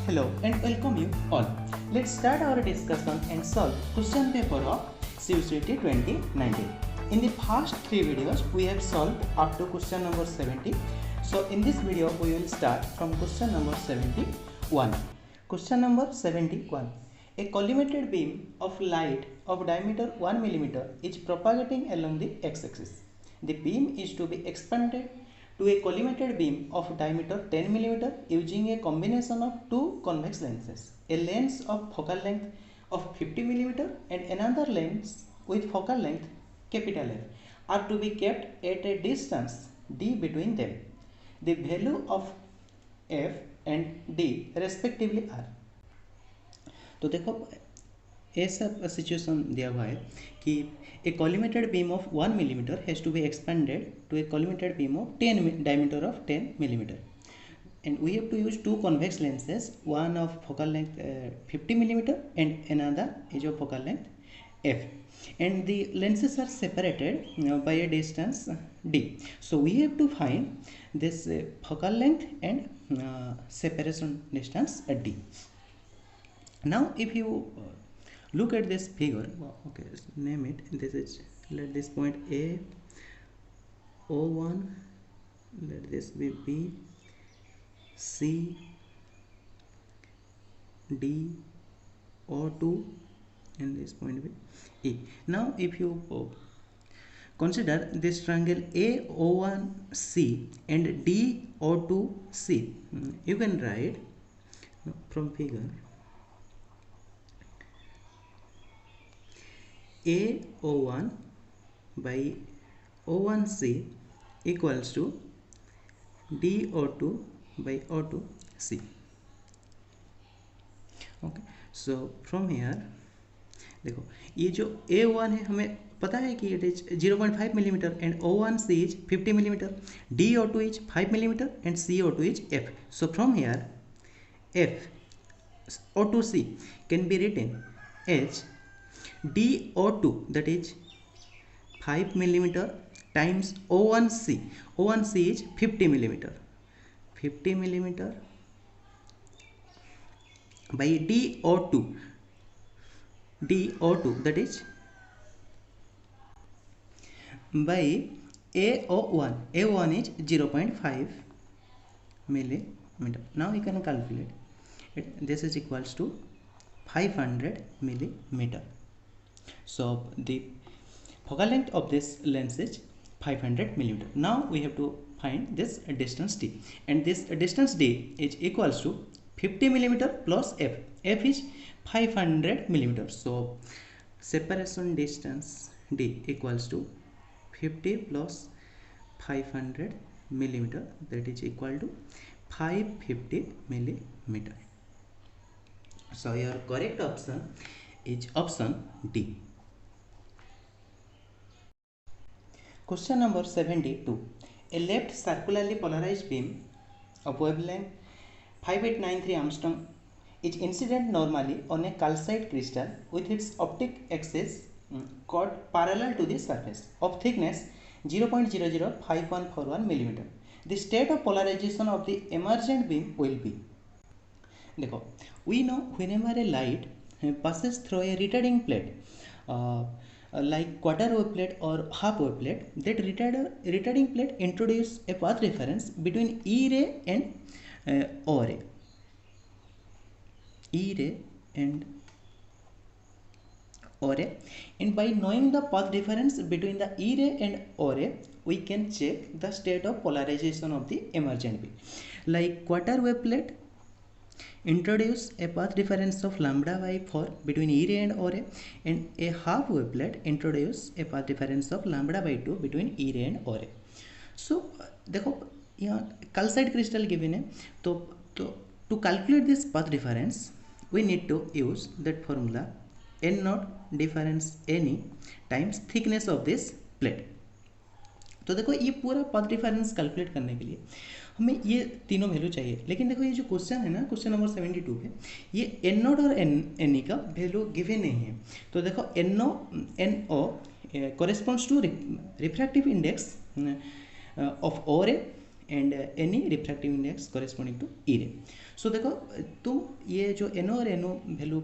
Hello and welcome you all. Let's start our discussion and solve question paper of CUCT 2019. In the past 3 videos we have solved up to question number 70. So in this video we will start from question number 71. Question number 71. A collimated beam of light of diameter 1 mm is propagating along the x-axis. The beam is to be expanded to a collimated beam of diameter 10 mm using a combination of two convex lenses, a lens of focal length of 50 mm and another lens with focal length capital F are to be kept at a distance d between them. The value of f and d respectively are. तो देखो ऐसा situation दिया हुआ है कि a collimated beam of 1 mm has to be expanded to a collimated beam of 10 diameter of 10 mm and we have to use two convex lenses, one of focal length 50 mm and another is of focal length f, and the lenses are separated by a distance d. So we have to find this focal length and separation distance d. Now if you look at this figure, okay, name it. This is, let this point A, O1, let this be B, C, D, O2, and this point be E. Now if you consider this triangle AO1C and DO2C, you can write from figure AO1 by O1C equals to DO2 by O2C. Okay, so from here देखो ये जो A1 है हमें पता है कि it is 0.5 mm and O1C is 50 mm, DO2 is 5 mm and CO2 is F. So from here F O2C can be written as DO2, that is 5 mm times O1C. O1C is 50 mm. 50 mm by DO2. DO2, that is by AO1. AO1 is 0.5 mm. Now you can calculate it. This is equals to 500 mm. So the focal length of this lens is 500 mm. Now we have to find this distance d, and this distance d is equals to 50 mm plus f. F is 500 mm. So separation distance d equals to 50 plus 500 mm, that is equal to 550 mm. So your correct option is option D. Question number 72. A left circularly polarized beam of wavelength 5893 angstrom is incident normally on a calcite crystal with its optic axis chord parallel to the surface of thickness 0.005141 mm. The state of polarization of the emergent beam will be. देखो, we know whenever a light passes through a retarding plate, like quarter wave plate or half wave plate, that retarding plate introduce a path difference between E ray and O ray. E ray and O ray, and by knowing the path difference between the E ray and O ray, we can check the state of polarization of the emergent beam. Like quarter wave plate introduce a path difference of lambda by 4 between E ray and O ray, and a half wave plate introduce a path difference of lambda by 2 between E ray and O ray. So देखो यहाँ calcite crystal given है, तो to calculate this path difference we need to use that formula n naught difference Ne times thickness of this plate. तो देखो ये पूरा path difference calculate करने के लिए हमें ये तीनों वैल्यू चाहिए, लेकिन देखो ये जो क्वेश्चन है ना, क्वेश्चन नंबर 72 है, ये एन नोट और एन ई का वैल्यू गिवन नहीं है. तो देखो N O corresponds to refractive index of O ray and NE refractive index corresponding to E ray. So देखो तुम ये जो एनओ और एनओ वैल्यू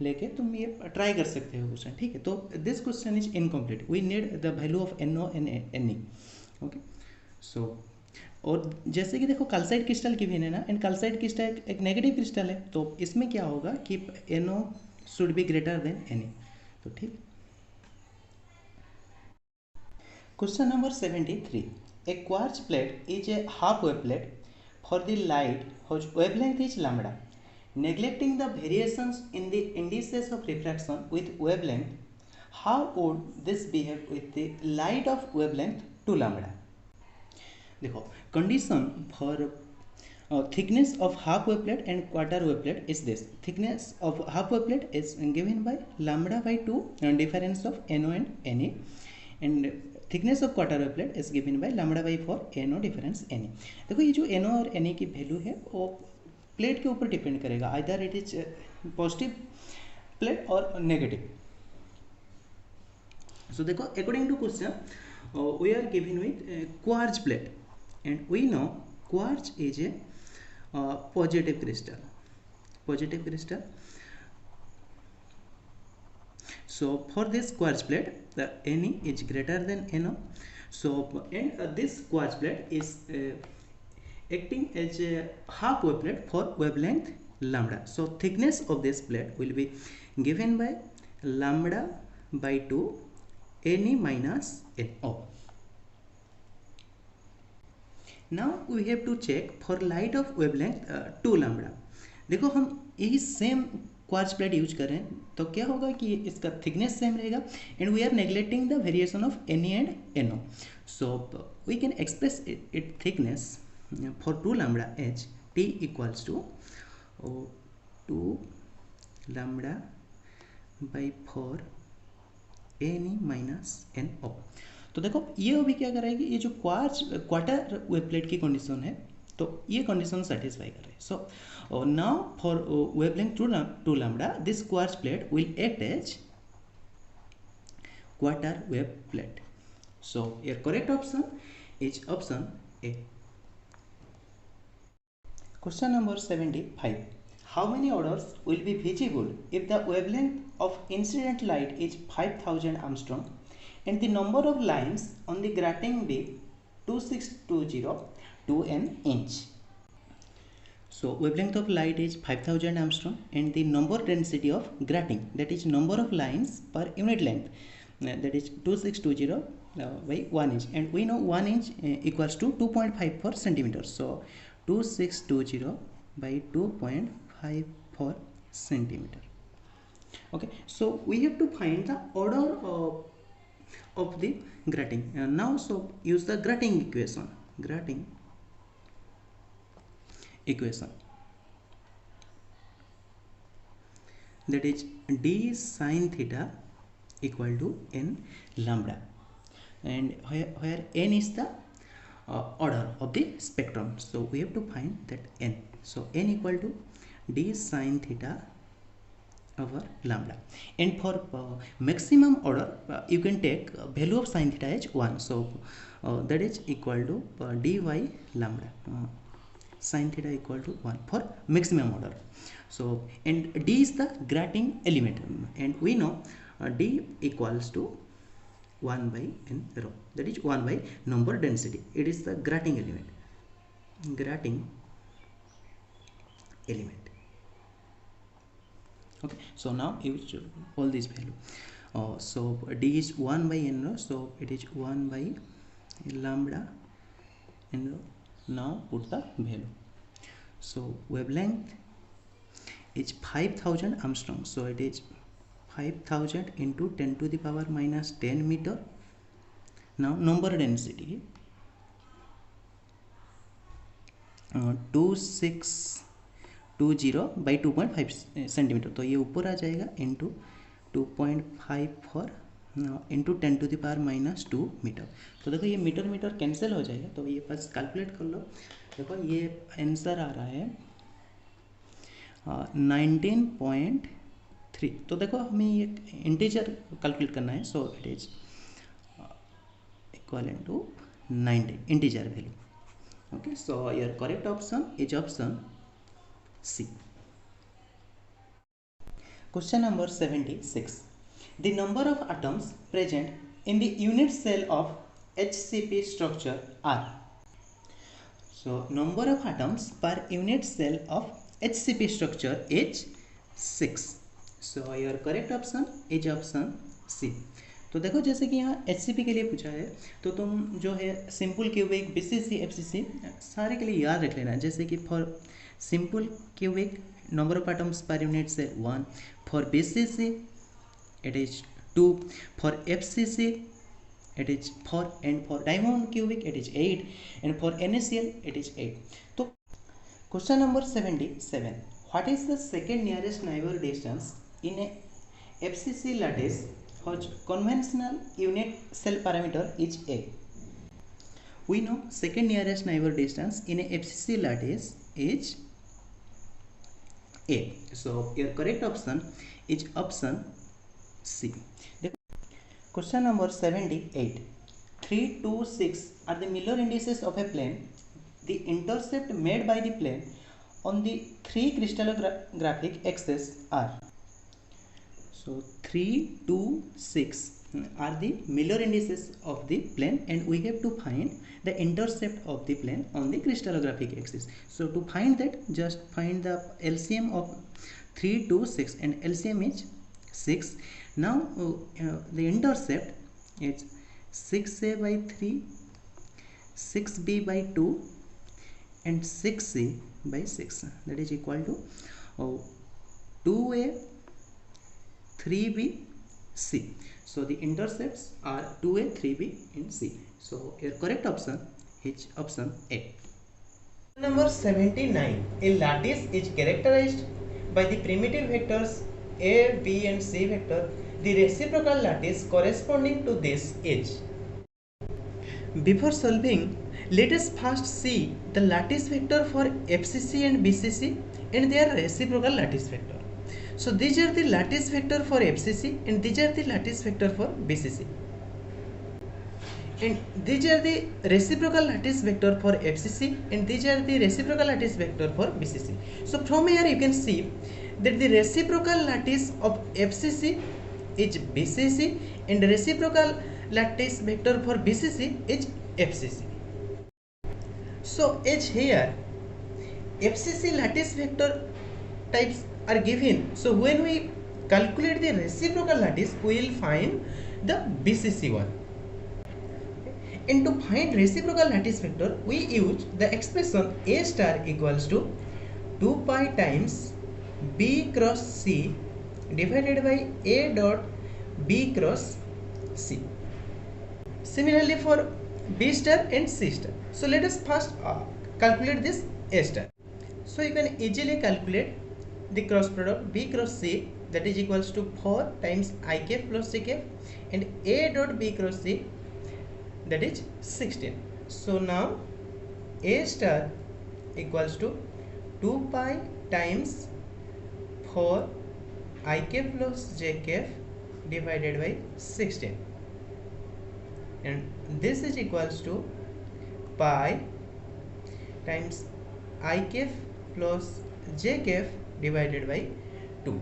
लेके तुम ये ट्राई कर सकते हो क्वेश्चन, ठीक है। तो this question is incomplete, we need the value of NO and N E. Okay, so और जैसे कि देखो कैल्साइट क्रिस्टल गिवन है ना, एंड कैल्साइट क्रिस्टल एक नेगेटिव क्रिस्टल है, तो इसमें क्या होगा कि NO should be greater than N E. तो ठीक। Question number 73. A quartz plate is a half wave plate for the light whose wavelength is lambda. Neglecting the variations in the indices of refraction with wavelength, how would this behave with the light of wavelength 2 lambda? देखो condition for thickness of half wave plate and quarter wave plate is this. Thickness of half wave plate is given by lambda by 2 difference of NO and NA, and thickness of quarter wave plate is given by lambda by 4 N O difference N A. देखो ये जो NO और NA की value है वो plate के ऊपर depend करेगा, either it is positive plate और नेगेटिव। सो देखो according to question we are given with quartz plate and we know quartz is a positive crystal, positive crystal. So for this quartz plate, the Ne is greater than No. So and this quartz plate is acting as a half wave plate for wavelength lambda. So thickness of this plate will be given by lambda by 2 Ne minus No. Now we have to check for light of wavelength 2 lambda. देखो हम यही same quartz plate use करें तो क्या होगा कि इसका thickness same रहेगा, and we are neglecting the variation of N and N O. So we can express it thickness for 2 lambda H T equals to 2 lambda by 4 N E minus N O. तो देखो ये अभी क्या करेगी, ये जो quarter wave plate की condition है तो ये कंडीशन सेटिस्फाई कर रहे हैं। So now for wavelength 2 lambda this quartz plate will act as quarter wave plate. So your correct option is option A. Question number 75. How many odors will be visible if the wavelength of incident light is 5000 Armstrong and the number of lines on the grating be 2620 to an inch? So wavelength of light is 5000 Armstrong and the number density of grating, that is number of lines per unit length, that is 2620 by 1 inch, and we know 1 inch equals to 2.54 centimeters. So 2620 by 2.54 centimeter. Okay, so we have to find the order of the grating. Now so use the grating equation, grating equation, that is d sin theta equal to n lambda, and where n is the order of the spectrum, so we have to find that n. So n equal to d sin theta over lambda, and for maximum order you can take value of sin theta as 1, so that is equal to dy lambda, sin theta equal to 1 for maximum order. So and d is the grating element, and we know d equals to 1 by n rho, that is 1 by number density. It is the grating element, grating element. Okay, so now use all these value. So d is 1 by n rho, so it is 1 by lambda n rho. Now put the value. So wavelength is 5000 Armstrong, so it is 5000 into 10 to the power minus 10 meter. Now number density 2620 by 2.5 centimetre, तो ये ऊपर आ जाएगा into 2.54 into 10 to the power minus 2 metre. तो देखो ये metre metre cancel हो जाएगा, तो ये बस कैलकुलेट कर लो। देखो ये आंसर आ रहा है 19.3। तो देखो हमें ये इंटीजर कैलकुलेट करना है, so it is equal to 90 integer value. Okay, so your correct option is option C. Question number 76. The number of atoms present in the unit cell of HCP structure are. So number of atoms per unit cell of HCP structure is 6. So your correct option is option C. तो देखो जैसे कि यहाँ HCP के लिए पूछा है तो तुम जो है सिंपल क्यूबिक BCC FCC सारे के लिए याद रख लेना, जैसे कि for simple cubic number of atoms per unit cell 1, for BCC it is 2, for FCC it is 4, and for diamond cubic it is 8, and for NaCl it is 8. So question number 77. What is the second nearest neighbor distance in a FCC lattice whose conventional unit cell parameter is A? We know second nearest neighbor distance in a FCC lattice is A. So your correct option is option C. Question number 78. 3, 2, 6 are the Miller indices of a plane. The intercept made by the plane on the three crystallographic axes are. So 3, 2, 6 are the Miller indices of the plane, and we have to find the intercept of the plane on the crystallographic axis. So to find that, just find the LCM of 3, 2, 6, and LCM is 6. Now the intercept is 6a by 3, 6b by 2, and 6c by 6. That is equal to 2a, 3b, c. So the intercepts are 2a, 3b, and c. So your correct option is option A. Number 79. A lattice is characterized by the primitive vectors A, B, and C vector. The reciprocal lattice corresponding to this is. Before solving, let us first see the lattice vector for FCC and BCC and their reciprocal lattice vector. So these are the lattice vector for FCC and these are the lattice vector for BCC. And these are the reciprocal lattice vector for FCC and these are the reciprocal lattice vector for BCC. So from here you can see that the reciprocal lattice of FCC is BCC and reciprocal lattice vector for BCC is FCC. So as here FCC lattice vector types are given, so when we calculate the reciprocal lattice we will find the BCC one. And to find reciprocal lattice vector we use the expression A star equals to 2 pi times B cross C divided by A dot B cross C. Similarly for B star and C star. So let us first calculate this A star. So you can easily calculate the cross product B cross C, that is equals to 4 times I cap plus C cap, and A dot B cross C, that is 16. So now A star equals to 2 pi times 4 I cap plus J cap divided by 16, and this is equals to pi times I cap plus J cap divided by 2.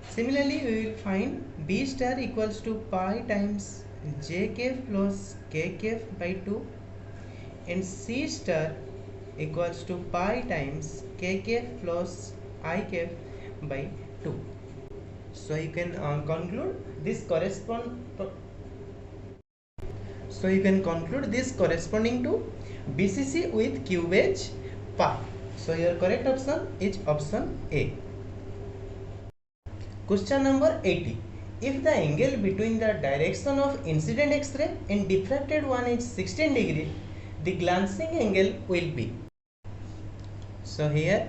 Similarly we will find B star equals to pi times J cap plus K cap by 2, and C star equals to pi times K cap plus I cap by 2. So you can conclude this corresponding to BCC with cubage pi. So your correct option is option A. Question number 80. If the angle between the direction of incident X-ray and diffracted one is 16 degree, the glancing angle will be. So here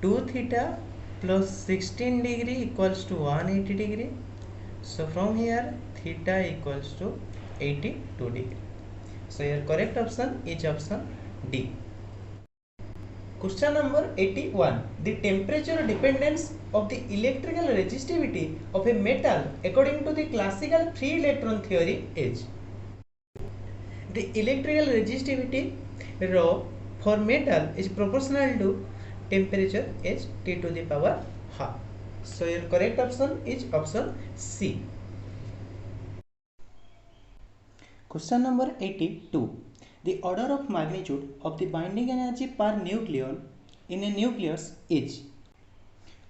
2 theta plus 16 degree equals to 180 degree. So from here theta equals to 82 degree. So your correct option is option D. Question number 81. The temperature dependence of the electrical resistivity of a metal according to the classical free electron theory is. The electrical resistivity rho for metal is proportional to temperature is T to the power half. So your correct option is option C. Question number 82. The order of magnitude of the binding energy per nucleon in a nucleus is.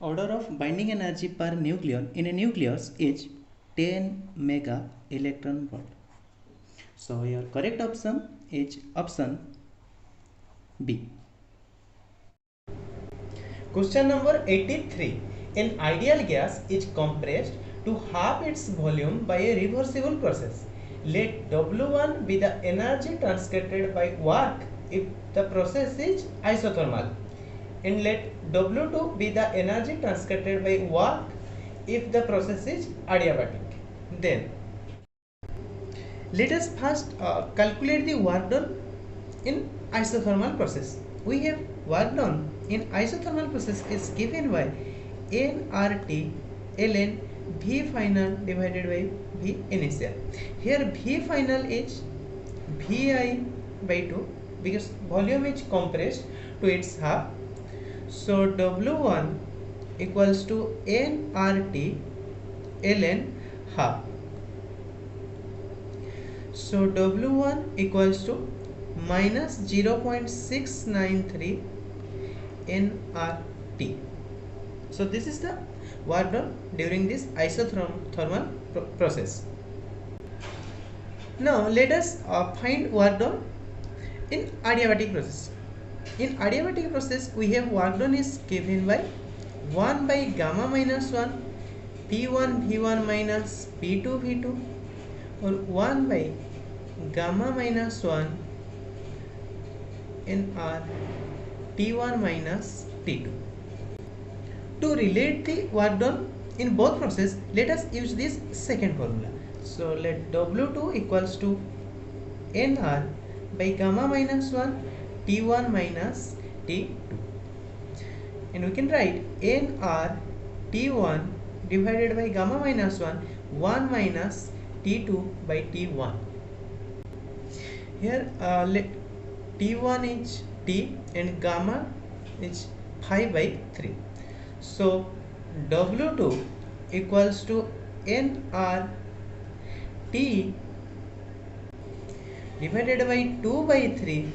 Order of binding energy per nucleon in a nucleus is 10 mega electron volt. So your correct option is option B. Question number 83. An ideal gas is compressed to half its volume by a reversible process. Let W1 be the energy transmitted by work if the process is isothermal, and let W2 be the energy transmitted by work if the process is adiabatic. Then let us first calculate the work done in isothermal process. We have work done in isothermal process is given by nRT ln V final divided by V initial. Here V final is Vi by 2 because volume is compressed to its half. So W1 equals to nRT ln half. So W1 equals to minus 0.693 nRT. So this is the work done during this isothermal process. Now let us find work done in adiabatic process. In adiabatic process we have work done is given by 1 by gamma minus 1 P1 V1 minus P2 V2 or 1 by gamma minus 1 nR T1 minus T2. To relate the work done in both process, let us use this second formula. So let W2 equals to nR by gamma minus 1 T1 minus T2, and we can write nR T1 divided by gamma minus 1 minus T2 by T1. Here let T1 is T and gamma is 5 by 3. So W2 equals to nR T divided by 2 by 3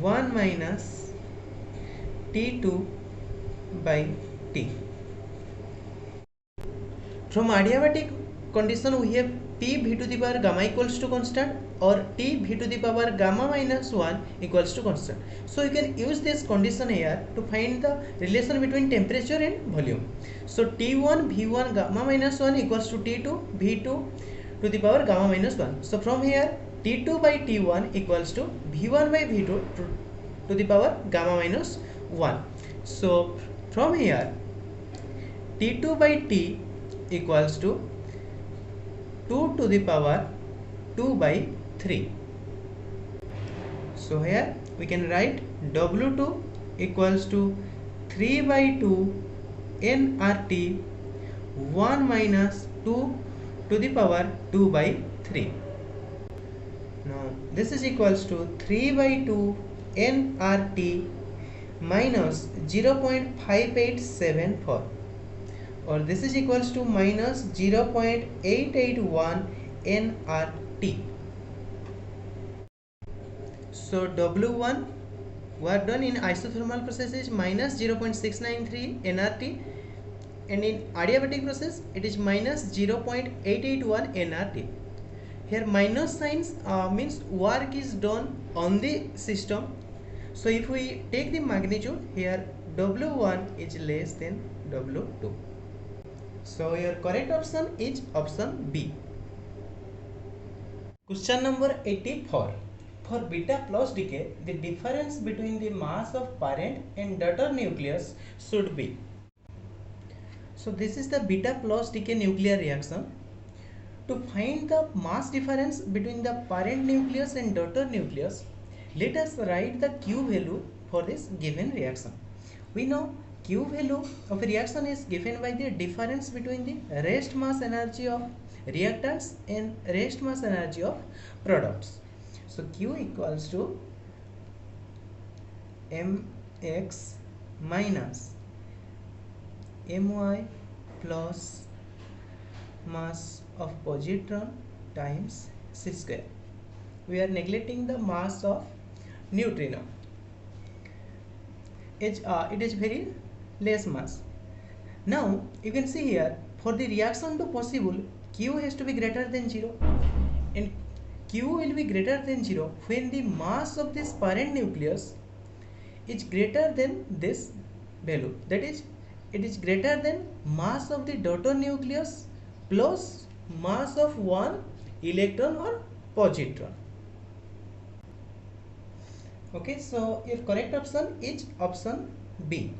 1 minus T2 by T. From adiabatic condition we have T V to the power gamma equals to constant or T V to the power gamma minus 1 equals to constant. So you can use this condition here to find the relation between temperature and volume. So T1 V1 gamma minus 1 equals to T2 V2 to the power gamma minus 1. So from here T2 by T1 equals to V1 by V2 to the power gamma minus 1. So from here T2 by T equals to 2 to the power 2 by 3. So here we can write W2 equals to 3 by 2 nRT 1 minus 2 to the power 2 by 3. Now this is equals to 3 by 2 nRT minus 0.5874, or this is equals to minus 0.881 nRT. So W1 work done in isothermal process is minus 0.693 nRT, and in adiabatic process it is minus 0.881 nRT. Here minus signs means work is done on the system. So if we take the magnitude here, W1 is less than W2. So your correct option is option B. Question number 84. For beta plus decay, the difference between the mass of parent and daughter nucleus should be. So this is the beta plus decay nuclear reaction. To find the mass difference between the parent nucleus and daughter nucleus, let us write the Q value for this given reaction. We know Q value of a reaction is given by the difference between the rest mass energy of reactants and rest mass energy of products. So Q equals to mx minus my plus mass of positron times c square. We are neglecting the mass of neutrino. It is very less mass. Now you can see here, for the reaction to possible, Q has to be greater than 0, and Q will be greater than 0 when the mass of this parent nucleus is greater than this value, that is, it is greater than mass of the daughter nucleus plus mass of one electron or positron. Okay, so your correct option is option B.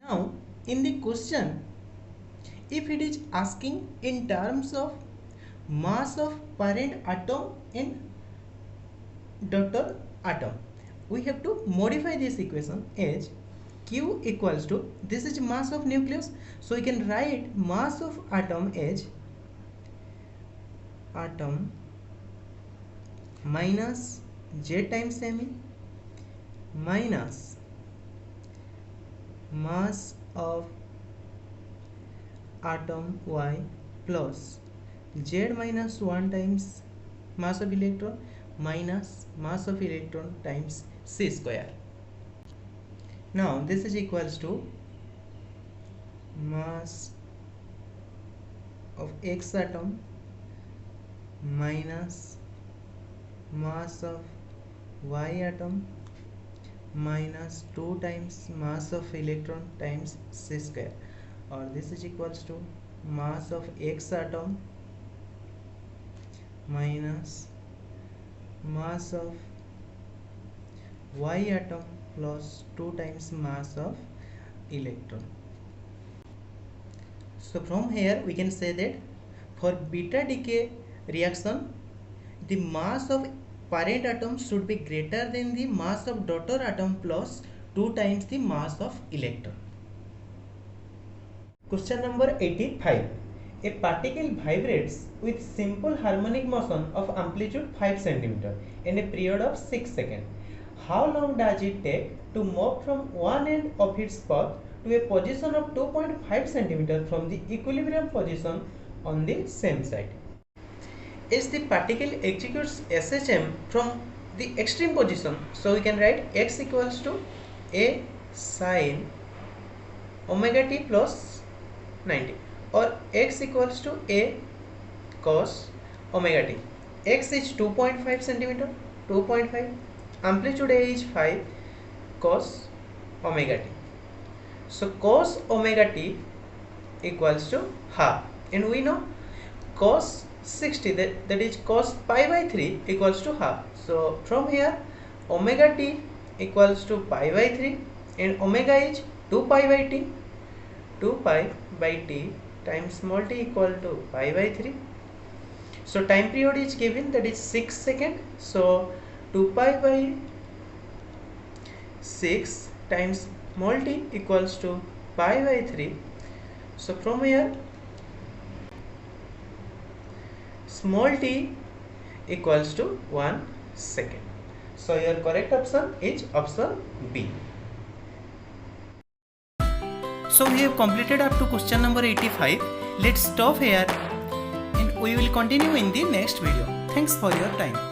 Now in the question, if it is asking in terms of mass of parent atom and daughter atom, we have to modify this equation as Q equals to, this is mass of nucleus, so we can write mass of atom as atom minus J times me minus mass of atom Y plus Z minus 1 times mass of electron minus mass of electron times C square. Now this is equals to mass of X atom minus mass of Y atom minus 2 times mass of electron times C square, or this is equals to mass of X atom minus mass of Y atom plus 2 times mass of electron. So from here we can say that for beta decay reaction, the mass of parent atom should be greater than the mass of daughter atom plus 2 times the mass of electron. Question number 85. A particle vibrates with simple harmonic motion of amplitude 5 cm in a period of 6 seconds. How long does it take to move from one end of its path to a position of 2.5 cm from the equilibrium position on the same side? As the particle executes SHM from the extreme position, so we can write x equals to a sin omega t plus 90, or x equals to a cos omega t. X is 2.5 cm, 2.5, amplitude A is 5 cos omega t. So cos omega t equals to half, and we know cos 60, that is cos pi by 3 equals to half. So from here omega t equals to pi by 3, and omega is 2 pi by t. 2 pi by t times small t equal to pi by 3. So time period is given, that is 6 seconds. So 2 pi by 6 times small t equals to pi by 3. So from here small t equals to 1 second. So your correct option is option B. So we have completed up to question number 85. Let's stop here and we will continue in the next video. Thanks for your time.